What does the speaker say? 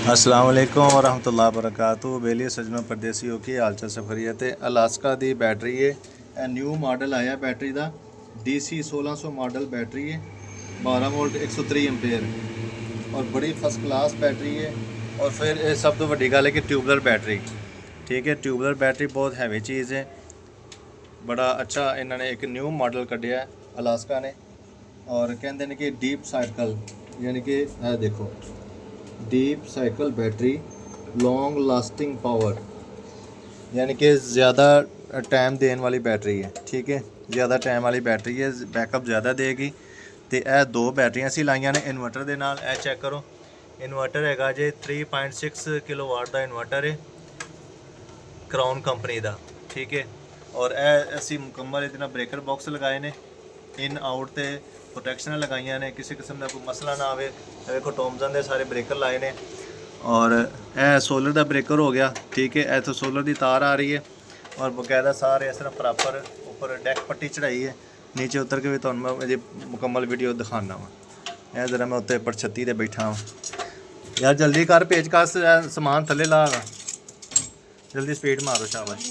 अस्सलाम वालेकुम वरहमतुल्लाहि वबरकातुहू। बेली सजनों परदेसियों की हाल चाल सफरीत है। अलास्का दी बैटरी है, न्यू मॉडल आया बैटरी का DC 1600 मॉडल बैटरी है, 12 वोल्ट 103 एम्पेयर और बड़ी फर्स्ट क्लास बैटरी है। और फिर सब तो वड्डी गल है कि ट्यूबलर बैटरी, ठीक है। ट्यूबलर बैटरी बहुत हैवी चीज़ है, बड़ा अच्छा इन्होंने एक न्यू मॉडल कढ़िया अलास्का ने। और कहते हैं कि डीप साइकिल, यानी कि देखो deep cycle battery, long lasting power, यानी कि ज़्यादा टाइम देने वाली बैटरी है, ठीक है। ज़्यादा टाइम वाली बैटरी है, बैकअप ज़्यादा देगी। तो यह दो बैटरियाँ असी लाइया ने इन्वर्टर के नाल। यह चैक करो, इन्वर्टर है जे 3.6 किलोवाट का इन्वर्टर है, क्राउन कंपनी का, ठीक है। और यह असी मुकम्मल इतना ब्रेकर बॉक्स लगाए ने, इन आउट ते प्रोटैक्शन लगाइया ने, किसी किस्म का कोई मसला ना आए। देखो टॉमसन के सारे ब्रेकर लाए ने। और यह सोलर का ब्रेकर हो गया, ठीक है। इतों सोलर की तार आ रही है और बकायदा सारे इस तरह प्रॉपर ऊपर डैक पट्टी चढ़ाई है। नीचे उतर के भी तो मैं मुकम्मल वीडियो दिखाना वा। यह जरा मैं उत्ते पर छत्ती ते बैठा वा। यार जल्दी कर, पेचकस समान थले ला, जल्दी स्पीड मारो, शाबाश।